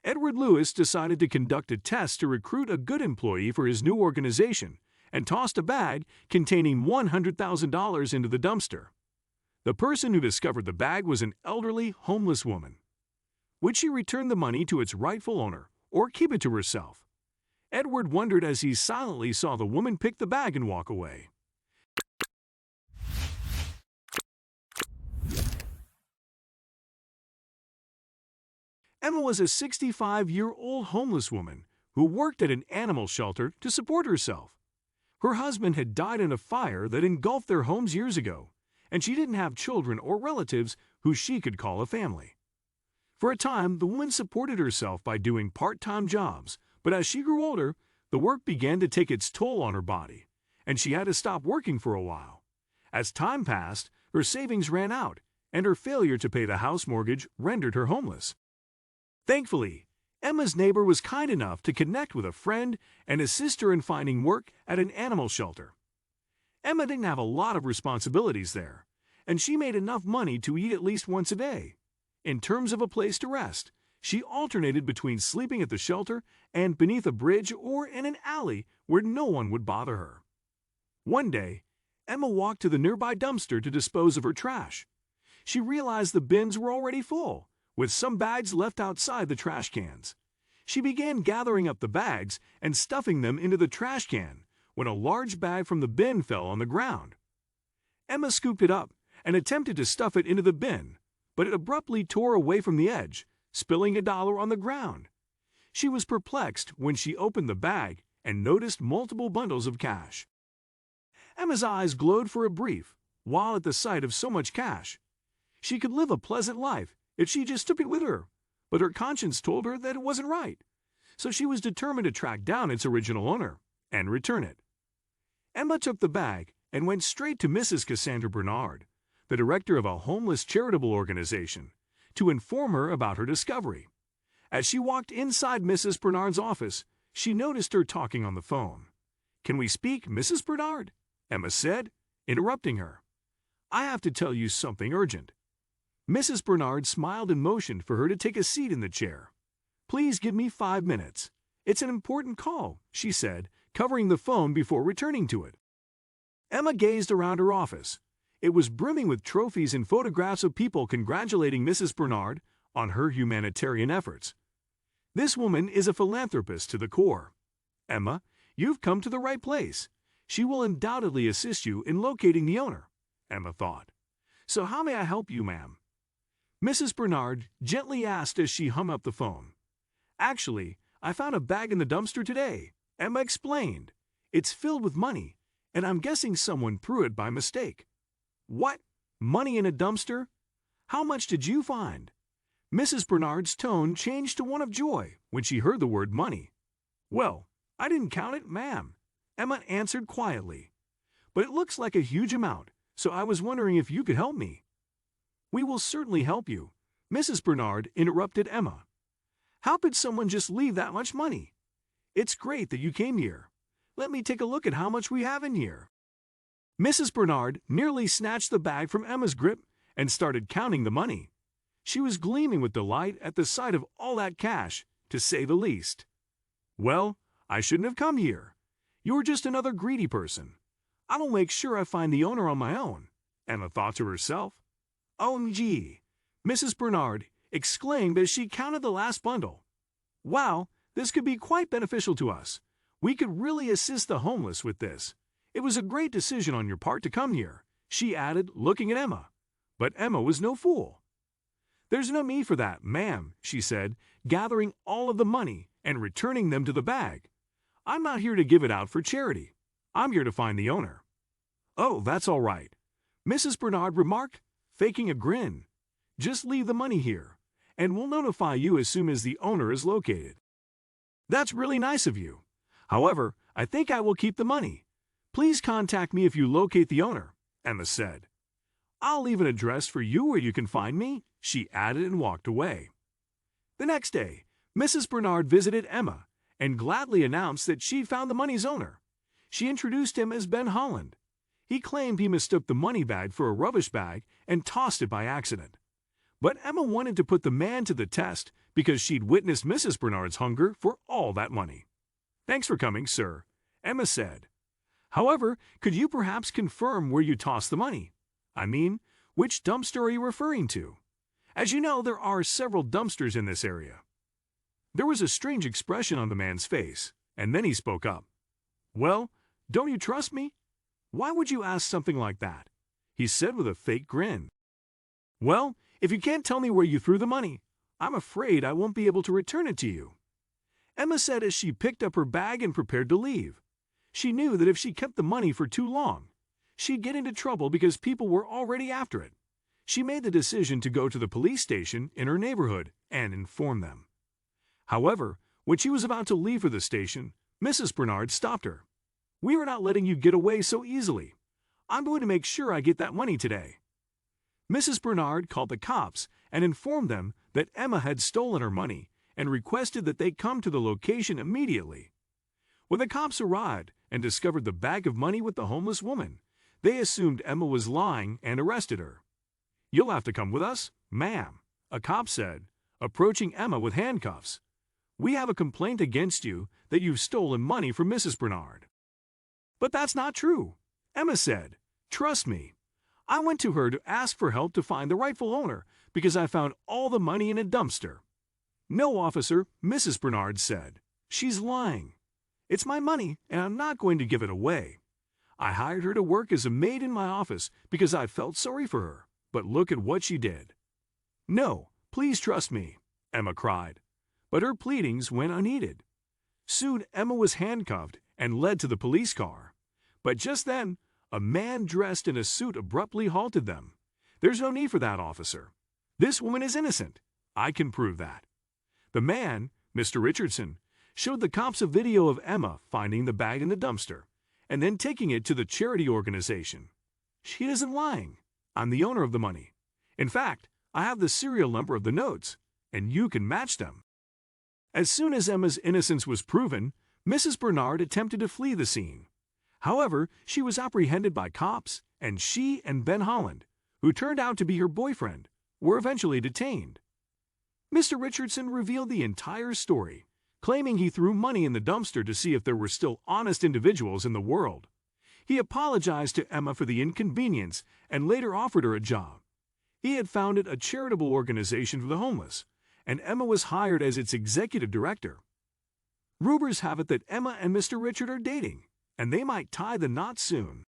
Edward Lewis decided to conduct a test to recruit a good employee for his new organization and tossed a bag containing $100,000 into the dumpster. The person who discovered the bag was an elderly, homeless woman. Would she return the money to its rightful owner or keep it to herself? Edward wondered as he silently saw the woman pick the bag and walk away. Emma was a 65-year-old homeless woman who worked at an animal shelter to support herself. Her husband had died in a fire that engulfed their homes years ago, and she didn't have children or relatives who she could call a family. For a time, the woman supported herself by doing part-time jobs, but as she grew older, the work began to take its toll on her body, and she had to stop working for a while. As time passed, her savings ran out, and her failure to pay the house mortgage rendered her homeless. Thankfully, Emma's neighbor was kind enough to connect with a friend and assist her in finding work at an animal shelter. Emma didn't have a lot of responsibilities there, and she made enough money to eat at least once a day. In terms of a place to rest, she alternated between sleeping at the shelter and beneath a bridge or in an alley where no one would bother her. One day, Emma walked to the nearby dumpster to dispose of her trash. She realized the bins were already full, with some bags left outside the trash cans. She began gathering up the bags and stuffing them into the trash can when a large bag from the bin fell on the ground. Emma scooped it up and attempted to stuff it into the bin, but it abruptly tore away from the edge, spilling $1 on the ground. She was perplexed when she opened the bag and noticed multiple bundles of cash. Emma's eyes glowed for a brief, while at the sight of so much cash. She could live a pleasant life if she just took it with her, but her conscience told her that it wasn't right. So she was determined to track down its original owner and return it. Emma took the bag and went straight to Mrs. Cassandra Bernard, the director of a homeless charitable organization, to inform her about her discovery. As she walked inside Mrs. Bernard's office, she noticed her talking on the phone. "Can we speak, Mrs. Bernard?" Emma said, interrupting her. "I have to tell you something urgent." Mrs. Bernard smiled and motioned for her to take a seat in the chair. "Please give me 5 minutes. It's an important call," she said, covering the phone before returning to it. Emma gazed around her office. It was brimming with trophies and photographs of people congratulating Mrs. Bernard on her humanitarian efforts. This woman is a philanthropist to the core. "Emma, you've come to the right place. She will undoubtedly assist you in locating the owner," Emma thought. "So how may I help you, ma'am?" Mrs. Bernard gently asked as she hung up the phone. "Actually, I found a bag in the dumpster today," Emma explained. "It's filled with money, and I'm guessing someone threw it by mistake." "What? Money in a dumpster? How much did you find?" Mrs. Bernard's tone changed to one of joy when she heard the word money. "Well, I didn't count it, ma'am," Emma answered quietly. "But it looks like a huge amount, so I was wondering if you could help me." "We will certainly help you," Mrs. Bernard interrupted Emma. "How could someone just leave that much money? It's great that you came here. Let me take a look at how much we have in here." Mrs. Bernard nearly snatched the bag from Emma's grip and started counting the money. She was gleaming with delight at the sight of all that cash, to say the least. "Well, I shouldn't have come here. You're just another greedy person. I'll make sure I find the owner on my own," Emma thought to herself. "OMG," Mrs. Bernard exclaimed as she counted the last bundle. "Wow, this could be quite beneficial to us. We could really assist the homeless with this. It was a great decision on your part to come here," she added, looking at Emma. But Emma was no fool. "There's no need for that, ma'am," she said, gathering all of the money and returning them to the bag. "I'm not here to give it out for charity. I'm here to find the owner." "Oh, that's all right," Mrs. Bernard remarked, faking a grin. "Just leave the money here, and we'll notify you as soon as the owner is located." "That's really nice of you. However, I think I will keep the money. Please contact me if you locate the owner," Emma said. "I'll leave an address for you where you can find me," she added and walked away. The next day, Mrs. Bernard visited Emma and gladly announced that she'd found the money's owner. She introduced him as Ben Holland. He claimed he mistook the money bag for a rubbish bag and tossed it by accident. But Emma wanted to put the man to the test because she'd witnessed Mrs. Bernard's hunger for all that money. "Thanks for coming, sir," Emma said. "However, could you perhaps confirm where you tossed the money? I mean, which dumpster are you referring to? As you know, there are several dumpsters in this area." There was a strange expression on the man's face, and then he spoke up. "Well, don't you trust me? Why would you ask something like that?" he said with a fake grin. "Well, if you can't tell me where you threw the money, I'm afraid I won't be able to return it to you," Emma said as she picked up her bag and prepared to leave. She knew that if she kept the money for too long, she'd get into trouble because people were already after it. She made the decision to go to the police station in her neighborhood and inform them. However, when she was about to leave for the station, Mrs. Bernard stopped her. "We are not letting you get away so easily. I'm going to make sure I get that money today." Mrs. Bernard called the cops and informed them that Emma had stolen her money and requested that they come to the location immediately. When the cops arrived and discovered the bag of money with the homeless woman, they assumed Emma was lying and arrested her. "You'll have to come with us, ma'am," a cop said, approaching Emma with handcuffs. "We have a complaint against you that you've stolen money from Mrs. Bernard." "But that's not true," Emma said. "Trust me. I went to her to ask for help to find the rightful owner because I found all the money in a dumpster." "No, officer," Mrs. Bernard said. "She's lying. It's my money, and I'm not going to give it away. I hired her to work as a maid in my office because I felt sorry for her, but look at what she did." "No, please trust me," Emma cried. But her pleadings went unheeded. Soon Emma was handcuffed and led to the police car. But just then, a man dressed in a suit abruptly halted them. "There's no need for that, officer. This woman is innocent. I can prove that." The man, Mr. Richardson, showed the cops a video of Emma finding the bag in the dumpster and then taking it to the charity organization. "She isn't lying. I'm the owner of the money. In fact, I have the serial number of the notes, and you can match them." As soon as Emma's innocence was proven, Mrs. Bernard attempted to flee the scene. However, she was apprehended by cops, and she and Ben Holland, who turned out to be her boyfriend, were eventually detained. Mr. Richardson revealed the entire story, claiming he threw money in the dumpster to see if there were still honest individuals in the world. He apologized to Emma for the inconvenience and later offered her a job. He had founded a charitable organization for the homeless, and Emma was hired as its executive director. Rumors have it that Emma and Mr. Richard are dating, and they might tie the knot soon.